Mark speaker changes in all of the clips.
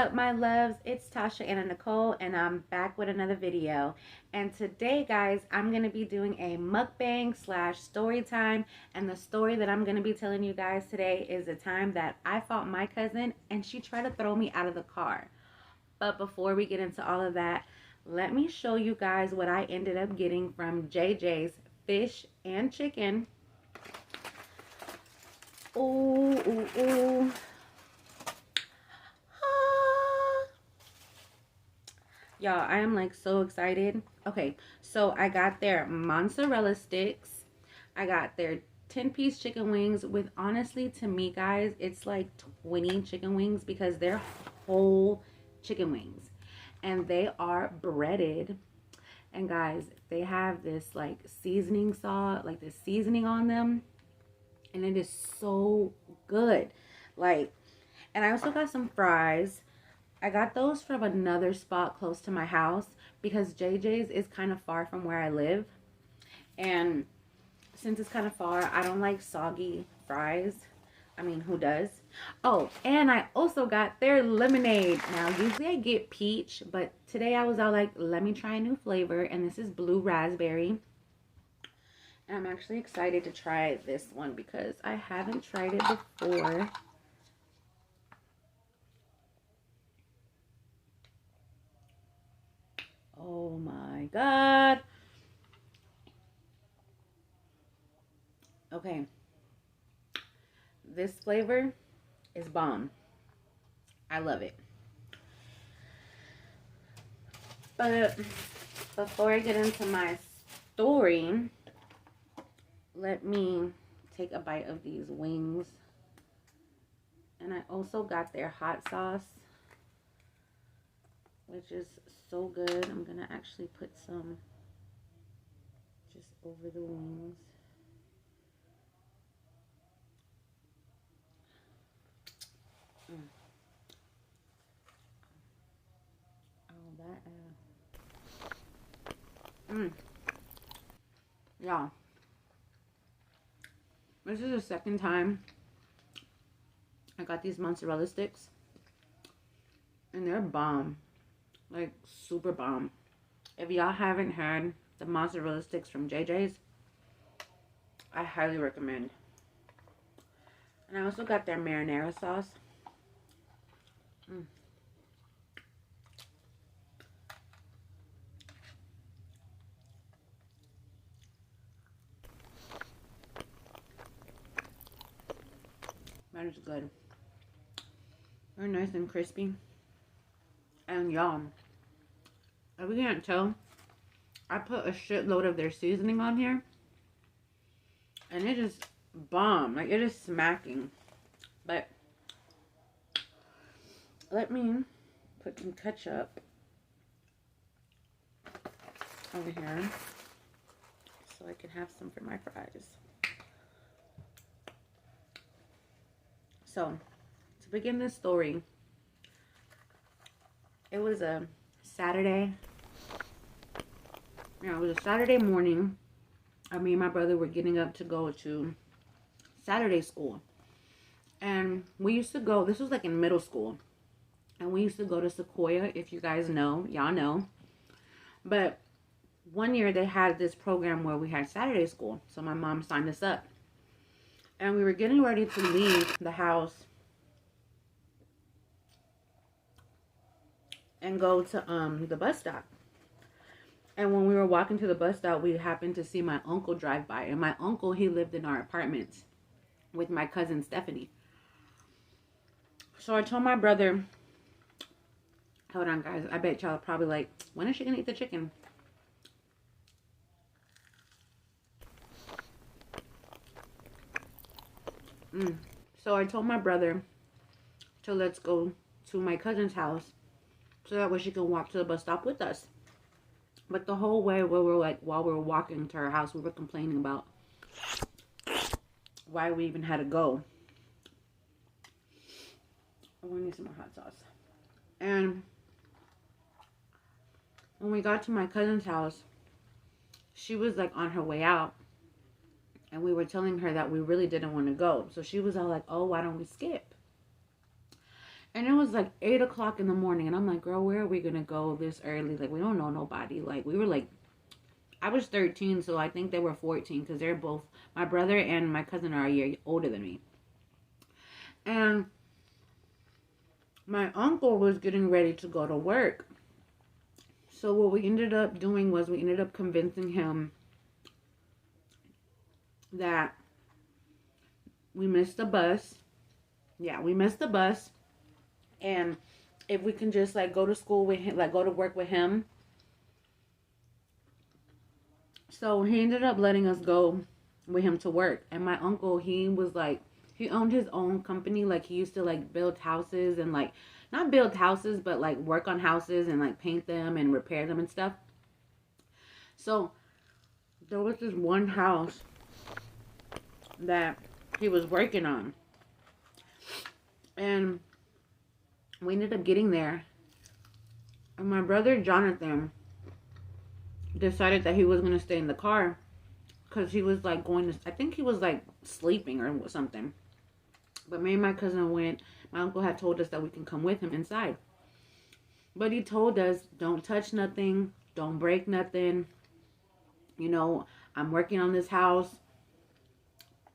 Speaker 1: up, my loves? It's TashaAna.Nicole, and I'm back with another video. And today, guys, I'm going to be doing a mukbang slash story time. And the story that I'm going to be telling you guys today is the time that I fought my cousin and she tried to throw me out of the car. But before we get into all of that, let me show you guys what I ended up getting from JJ's Fish and Chicken. Ooh, ooh, ooh. Y'all, I am like so excited. Okay, so I got their mozzarella sticks. I got their 10-piece chicken wings with, honestly, to me, guys, it's like 20 chicken wings because they're whole chicken wings. And they are breaded. And guys, they have this like seasoning sauce, like this seasoning on them. And it is so good. Like, and I also got some fries. I got those from another spot close to my house because JJ's is kind of far from where I live. And since it's kind of far, I don't like soggy fries. I mean, who does? Oh, and I also got their lemonade. Now, usually I get peach, but today I was all like, let me try a new flavor. And this is blue raspberry. And I'm actually excited to try this one because I haven't tried it before. Oh my God. Okay. This flavor is bomb. I love it. But before I get into my story, let me take a bite of these wings. And I also got their hot sauce, which is so good. I'm gonna actually put some just over the wings. Oh, that yeah. This is the second time I got these mozzarella sticks, and they're bomb. Like, super bomb. If y'all haven't had the mozzarella sticks from JJ's, I highly recommend. And I also got their marinara sauce. That is good. They're nice and crispy. And y'all, if you can't tell, I put a shitload of their seasoning on here. And it is bomb. Like, it is smacking. But let me put some ketchup over here so I can have some for my fries. So, to begin this story, it was a Saturday. Yeah, it was a Saturday morning. Me and my brother were getting up to go to Saturday school. And we used to go, this was like in middle school. And we used to go to Sequoia, if you guys know, y'all know. But one year they had this program where we had Saturday school. So my mom signed us up. And we were getting ready to leave the house and go to the bus stop. And when we were walking to the bus stop, we happened to see my uncle drive by. And my uncle, he lived in our apartments with my cousin Stephanie. So I told my brother, hold on guys, I bet y'all are probably like, when is she gonna eat the chicken? So I told my brother to let's go to my cousin's house so that way she can walk to the bus stop with us. But the whole way while we were walking to her house, we were complaining about why we even had to go. We need some more hot sauce. And when we got to my cousin's house, she was like on her way out. And we were telling her that we really didn't want to go. So she was all like, oh, why don't we skip? And it was like 8 o'clock in the morning. And I'm like, girl, where are we going to go this early? Like, we don't know nobody. Like, we were like, I was 13, so I think they were 14 because they're both, my brother and my cousin are a year older than me. And my uncle was getting ready to go to work. So what we ended up doing was we ended up convincing him that we missed the bus. Yeah, we missed the bus. And if we can just like go to school with him, like go to work with him. So he ended up letting us go with him to work. And my uncle, he was like, he owned his own company. Like he used to like build houses and like, not build houses, but like work on houses and like paint them and repair them and stuff. So there was this one house that he was working on. And we ended up getting there. And my brother Jonathan decided that he was going to stay in the car because he was like going to, I think he was like sleeping or something. But me and my cousin went. My uncle had told us that we can come with him inside. But he told us, don't touch nothing, don't break nothing. You know, I'm working on this house.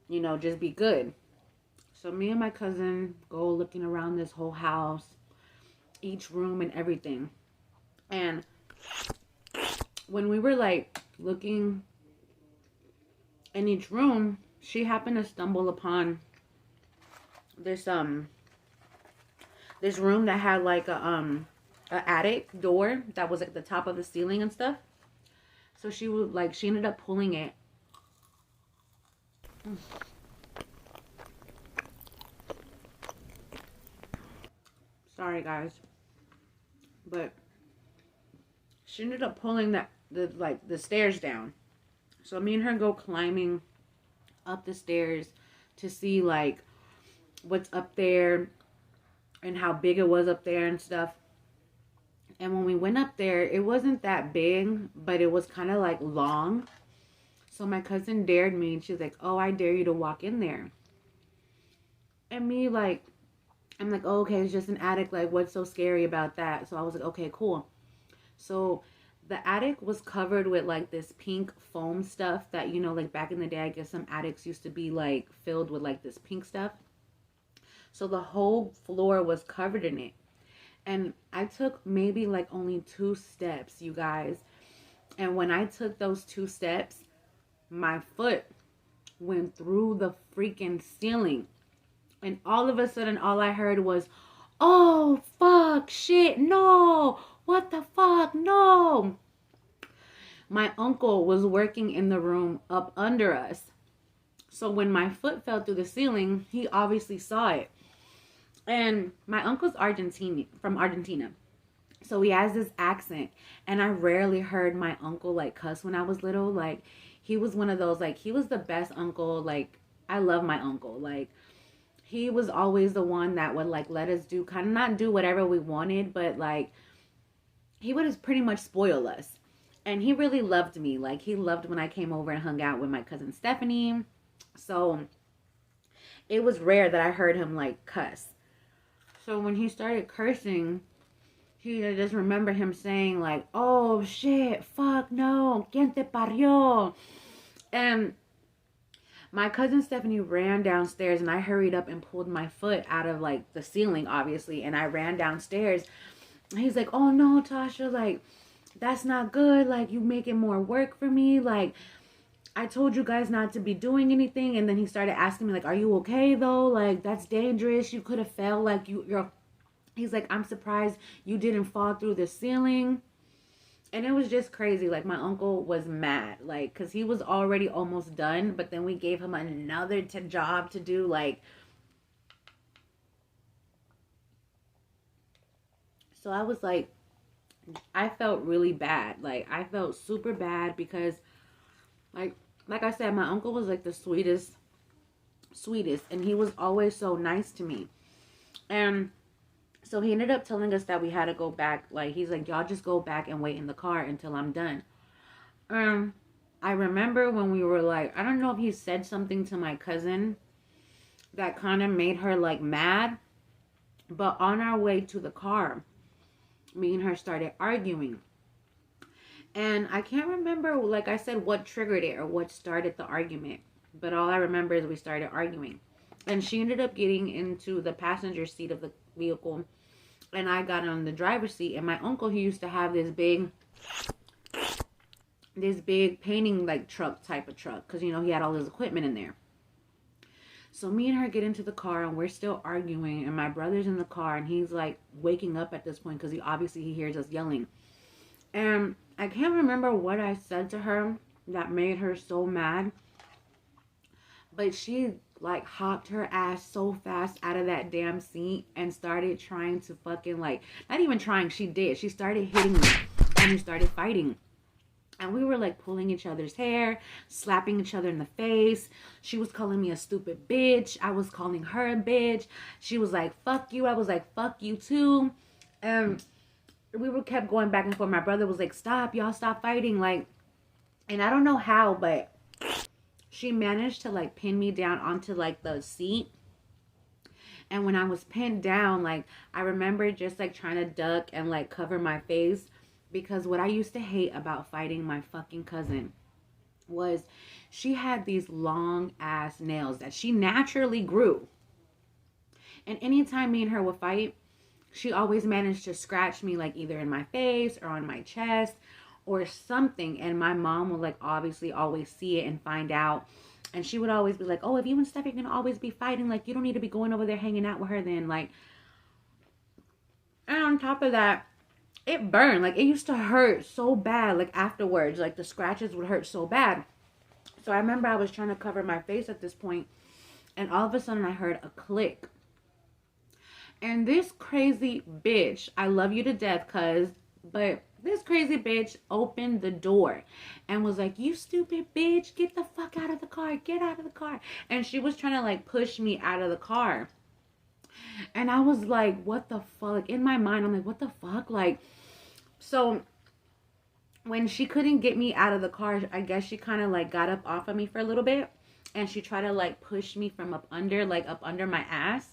Speaker 1: You know, just be good. So me and my cousin go looking around this whole house, each room and everything. And when we were like looking in each room, she happened to stumble upon this this room that had like a attic door that was at the top of the ceiling and stuff. So she would like, she ended up pulling it. Sorry guys, but she ended up pulling the stairs down. So me and her go climbing up the stairs to see like what's up there and how big it was up there and stuff. And when we went up there, it wasn't that big, but it was kind of like long. So my cousin dared me and she was like, oh, I dare you to walk in there. And me like, I'm like, oh, okay, it's just an attic. Like, what's so scary about that? So I was like, okay, cool. So the attic was covered with like this pink foam stuff that, you know, like back in the day, I guess some attics used to be like filled with like this pink stuff. So the whole floor was covered in it. And I took maybe like only 2 steps, you guys. And when I took those 2 steps, my foot went through the freaking ceiling. And all of a sudden, all I heard was, oh, fuck, shit, no, what the fuck, no. My uncle was working in the room up under us. So when my foot fell through the ceiling, he obviously saw it. And my uncle's from Argentina. So he has this accent. And I rarely heard my uncle like cuss when I was little. Like, he was one of those, like, he was the best uncle. Like, I love my uncle. Like, he was always the one that would like let us do, kind of not do whatever we wanted, but like he would just pretty much spoil us. And he really loved me. Like, he loved when I came over and hung out with my cousin Stephanie. So it was rare that I heard him like cuss. So when he started cursing, I just remember him saying like, oh shit, fuck no, ¿quién te parió? And my cousin Stephanie ran downstairs and I hurried up and pulled my foot out of like the ceiling, obviously. And I ran downstairs. He's like, oh no, Tasha, like, that's not good. Like, you making more work for me. Like, I told you guys not to be doing anything. And then he started asking me like, are you okay though? Like, that's dangerous. You could have fell. Like, he's like, I'm surprised you didn't fall through the ceiling. And it was just crazy. Like, my uncle was mad. Like, because he was already almost done. But then we gave him another job to do. Like, so I was like, I felt really bad. Like, I felt super bad because, like I said, my uncle was like the sweetest. And he was always so nice to me. And so he ended up telling us that we had to go back. Like, he's like, y'all just go back and wait in the car until I'm done. I remember when we were like, I don't know if he said something to my cousin that kind of made her like mad. But on our way to the car, me and her started arguing. And I can't remember, like I said, what triggered it or what started the argument. But all I remember is we started arguing. And she ended up getting into the passenger seat of the vehicle. And I got on the driver's seat. And my uncle, he used to have this big painting like truck type of truck. Because, you know, he had all his equipment in there. So me and her get into the car and we're still arguing. And my brother's in the car and he's like waking up at this point because he hears us yelling. And I can't remember what I said to her that made her so mad. But she like hopped her ass so fast out of that damn seat and started trying to fucking like, not even trying, she did. She started hitting me and we started fighting. And we were like pulling each other's hair, slapping each other in the face. She was calling me a stupid bitch. I was calling her a bitch. She was like, fuck you. I was like, fuck you too. And we were kept going back and forth. My brother was like, stop, y'all stop fighting. Like, and I don't know how, but she managed to like pin me down onto like the seat. And when I was pinned down, like I remember just like trying to duck and like cover my face, because what I used to hate about fighting my fucking cousin was she had these long ass nails that she naturally grew. And anytime me and her would fight, she always managed to scratch me like either in my face or on my chest or something. And my mom would like obviously always see it and find out. And she would always be like, oh, if you and Steph are gonna always be fighting, like you don't need to be going over there hanging out with her then. Like, and on top of that, it burned. Like it used to hurt so bad. Like afterwards, like the scratches would hurt so bad. So I remember I was trying to cover my face at this point, and all of a sudden I heard a click. And this crazy bitch, I love you to death, but this crazy bitch opened the door and was like, you stupid bitch, get the fuck out of the car, get out of the car. And she was trying to like push me out of the car. And I was like, what the fuck? Like, in my mind, I'm like, what the fuck? Like, so when she couldn't get me out of the car, I guess she kind of like got up off of me for a little bit. And she tried to like push me from up under my ass.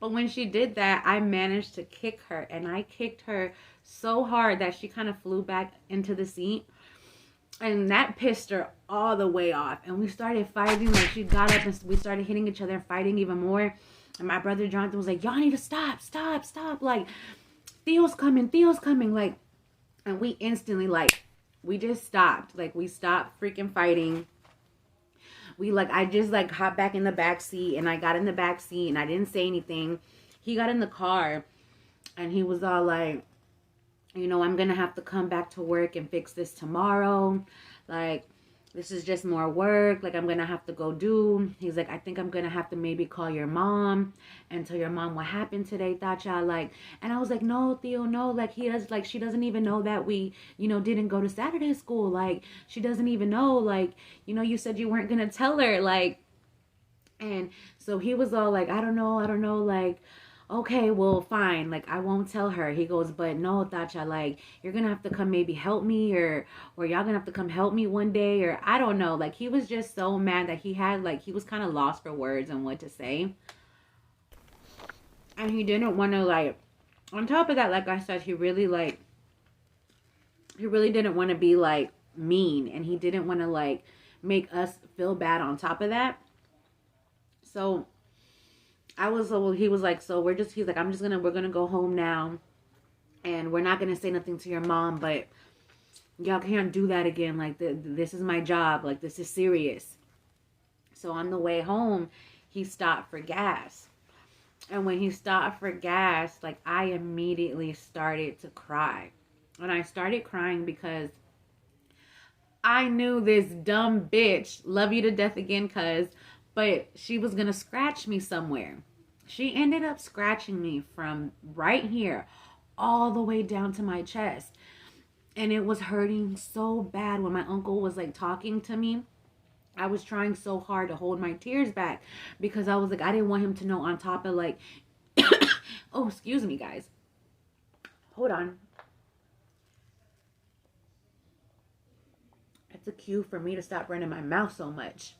Speaker 1: But when she did that, I managed to kick her. And I kicked her so hard that she kind of flew back into the seat. And that pissed her all the way off. And we started fighting. Like, she got up and we started hitting each other and fighting even more. And my brother Jonathan was like, y'all need to stop. Like, Theo's coming. Like, and we instantly, like, we just stopped. Like, we stopped freaking fighting. I just like hopped back in the back seat, and I got in the back seat and I didn't say anything. He got in the car and he was all like, you know, I'm going to have to come back to work and fix this tomorrow. Like, this is just more work. Like, I'm going to have to go do. He's like, I think I'm going to have to maybe call your mom and tell your mom what happened today, Tasha. Like, and I was like, no, Theo, no. Like, she doesn't even know that we, you know, didn't go to Saturday school. Like, she doesn't even know. Like, you know, you said you weren't going to tell her. Like, and so he was all like, I don't know. Like, okay, well, fine. Like, I won't tell her. He goes, but no, Tasha, like, you're going to have to come maybe help me, or y'all going to have to come help me one day, or I don't know. Like, he was just so mad that he was kind of lost for words and what to say. And he didn't want to, like, on top of that, like I said, he really didn't want to be, like, mean. And he didn't want to, like, make us feel bad on top of that. So he was like, so we're gonna go home now, and we're not gonna say nothing to your mom, but y'all can't do that again. Like, this is my job. Like, this is serious. So on the way home, he stopped for gas. And when he stopped for gas, like, I immediately started to cry. And I started crying because I knew this dumb bitch, love you to death again, but she was going to scratch me somewhere. She ended up scratching me from right here all the way down to my chest. And it was hurting so bad. When my uncle was like talking to me, I was trying so hard to hold my tears back because I was like, I didn't want him to know, on top of like, oh, excuse me, guys. Hold on. It's a cue for me to stop running my mouth so much.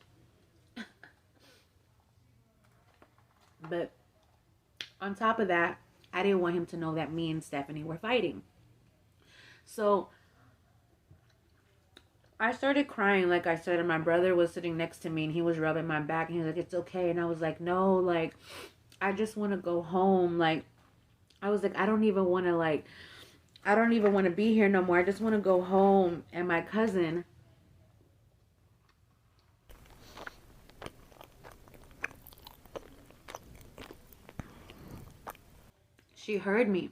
Speaker 1: But On top of that, I didn't want him to know that me and Stephanie were fighting. So I started crying, like I said, and my brother was sitting next to me and he was rubbing my back and he was like, it's okay. And I was like, no, like, I just want to go home. Like, I was like, I don't even want to be here no more. I just want to go home. And my cousin, she heard me.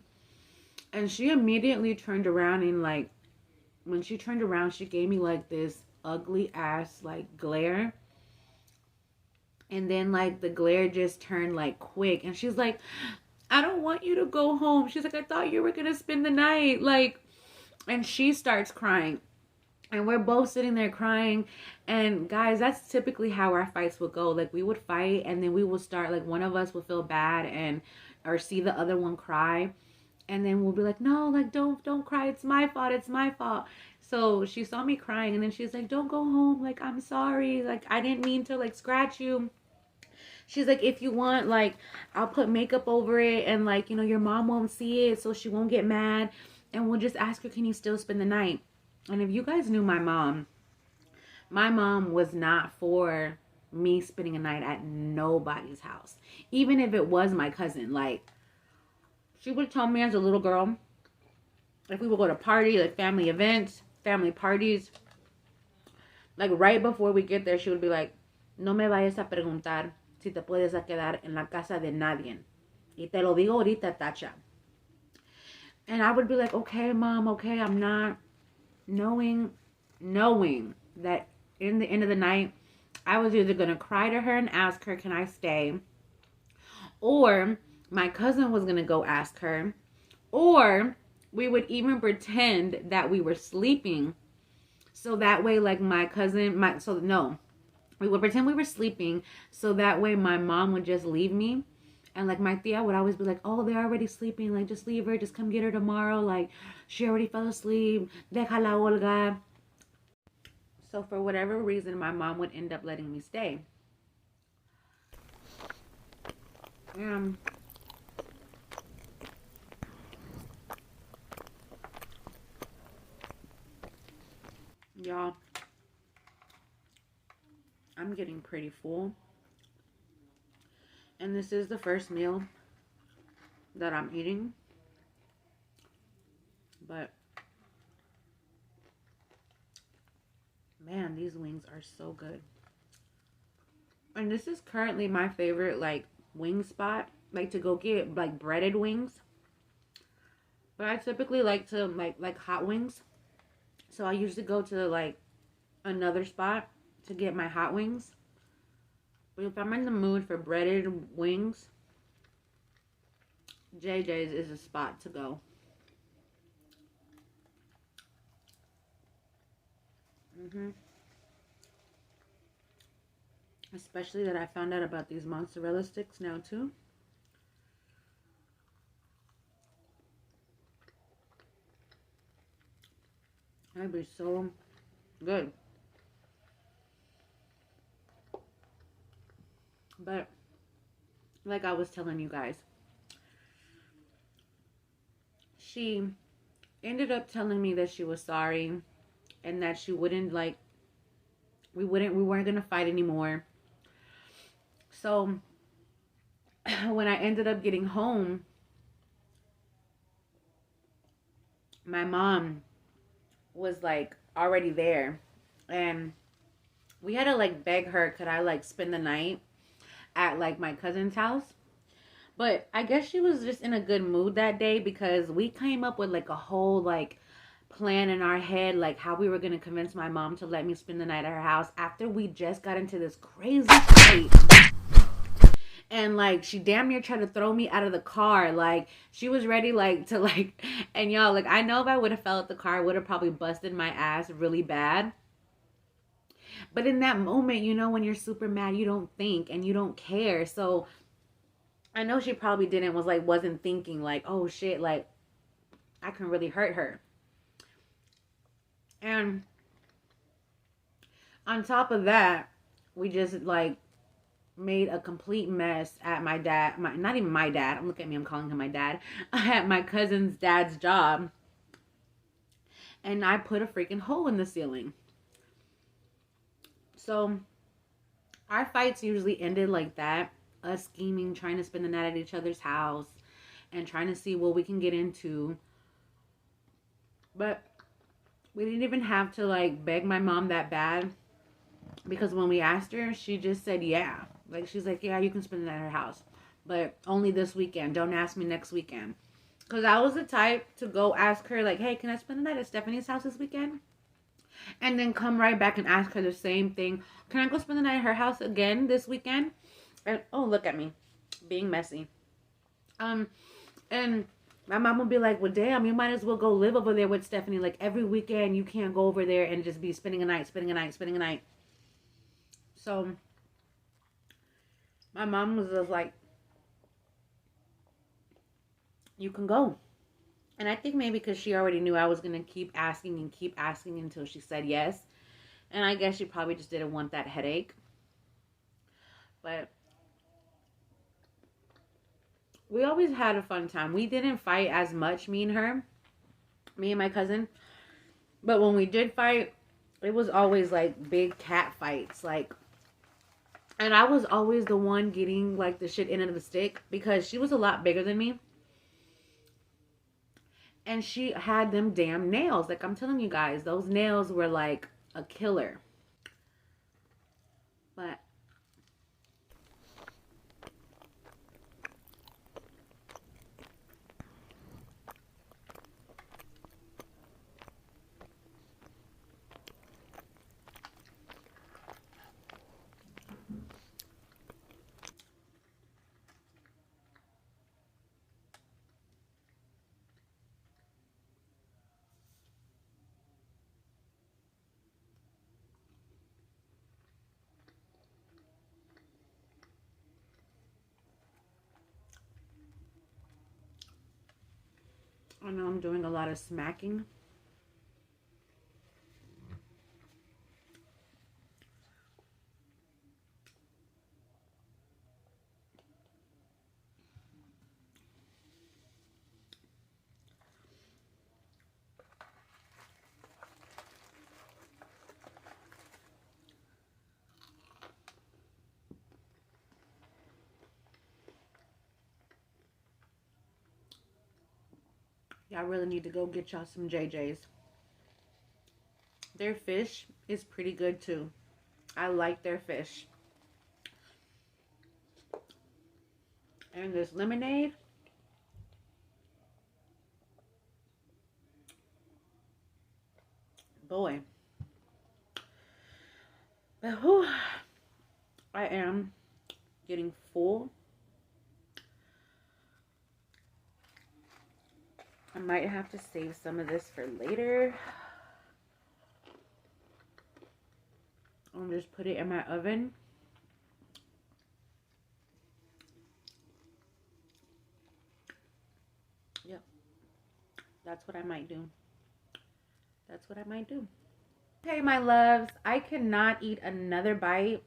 Speaker 1: And she immediately turned around and like, when she turned around, she gave me like this ugly ass like glare. And then like the glare just turned like quick. And she's like, I don't want you to go home. She's like, I thought you were going to spend the night. Like, and she starts crying. And we're both sitting there crying. And guys, that's typically how our fights would go. Like, we would fight and then we would start, like, one of us would feel bad and or see the other one cry. And then we'll be like, no, like, don't cry. It's my fault. It's my fault. So she saw me crying and then she's like, don't go home. Like, I'm sorry. Like, I didn't mean to, like, scratch you. She's like, if you want, like, I'll put makeup over it and, like, you know, your mom won't see it so she won't get mad. And we'll just ask her, can you still spend the night? And if you guys knew my mom was not for me spending a night at nobody's house. Even if it was my cousin. Like, she would tell me as a little girl, if we would go to party, like family events, family parties, like right before we get there, she would be like, no me vayas a preguntar si te puedes quedar en la casa de nadie. Y te lo digo ahorita, Tasha. And I would be like, okay, mom, okay, I'm not. Knowing that in the end of the night, I was either going to cry to her and ask her, can I stay? Or my cousin was going to go ask her. Or we would even pretend that we were sleeping. So that way, like my cousin, we would pretend we were sleeping. So that way my mom would just leave me. And like my tia would always be like, oh, they're already sleeping. Like, just leave her. Just come get her tomorrow. Like, she already fell asleep. Déjala, Olga. So for whatever reason, my mom would end up letting me stay. Y'all, I'm getting pretty full. And this is the first meal that I'm eating. But, man, these wings are so good. And this is currently my favorite, like, wing spot. Like, to go get, like, breaded wings. But I typically like to, like hot wings. So I usually go to, like, another spot to get my hot wings. But if I'm in the mood for breaded wings, JJ's is a spot to go. Especially that I found out about these mozzarella sticks now too. That'd be so good. But like I was telling you guys, she ended up telling me that she was sorry and that she wouldn't, like, we weren't gonna fight anymore. So when I ended up getting home, my mom was like already there, and we had to like beg her, could I like spend the night at like my cousin's house? But I guess she was just in a good mood that day, because we came up with like a whole like plan in our head, like how we were going to convince my mom to let me spend the night at her house after we just got into this crazy fight. And like she damn near tried to throw me out of the car. Like she was ready like to like, and y'all, like I know if I would have fell at the car, I would have probably busted my ass really bad. But in that moment, you know, when you're super mad, you don't think and you don't care. So I know she probably wasn't thinking like, oh shit, like I can really hurt her. And on top of that, we just like, made a complete mess at my dad, not even my dad, look at me, I'm calling him my dad, at my cousin's dad's job. And I put a freaking hole in the ceiling. So our fights usually ended like that. Us scheming, trying to spend the night at each other's house, and trying to see what we can get into. But we didn't even have to like beg my mom that bad, because when we asked her, she just said yeah. Like, she's like, yeah, you can spend the night at her house, but only this weekend. Don't ask me next weekend. Because I was the type to go ask her, like, hey, can I spend the night at Stephanie's house this weekend? And then come right back and ask her the same thing. Can I go spend the night at her house again this weekend? And, oh, look at me. Being messy. And my mom would be like, well, damn, you might as well go live over there with Stephanie. Like, every weekend, you can't go over there and just be spending a night. So my mom was just like, you can go. And I think maybe because she already knew I was going to keep asking until she said yes. And I guess she probably just didn't want that headache. But we always had a fun time. We didn't fight as much, me and my cousin. But when we did fight, it was always like big cat fights. Like, and I was always the one getting like the shit end of the stick, because she was a lot bigger than me. And she had them damn nails. Like, I'm telling you guys, those nails were like a killer. But I know I'm doing a lot of smacking. Yeah, I really need to go get y'all some JJ's. Their fish is pretty good too. I like their fish. And this lemonade. Boy. But whew, I am getting full. I might have to save some of this for later. I'll just put it in my oven. Yep. That's what I might do. That's what I might do. Okay, my loves. I cannot eat another bite,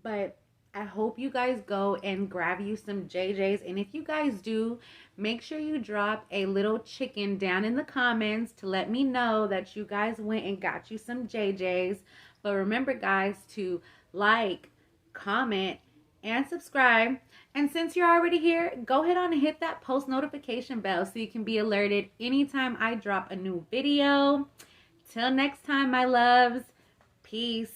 Speaker 1: but I hope you guys go and grab you some JJ's. And if you guys do, make sure you drop a little chicken down in the comments to let me know that you guys went and got you some JJ's. But remember, guys, to like, comment, and subscribe. And since you're already here, go ahead on and hit that post notification bell so you can be alerted anytime I drop a new video. Till next time, my loves. Peace.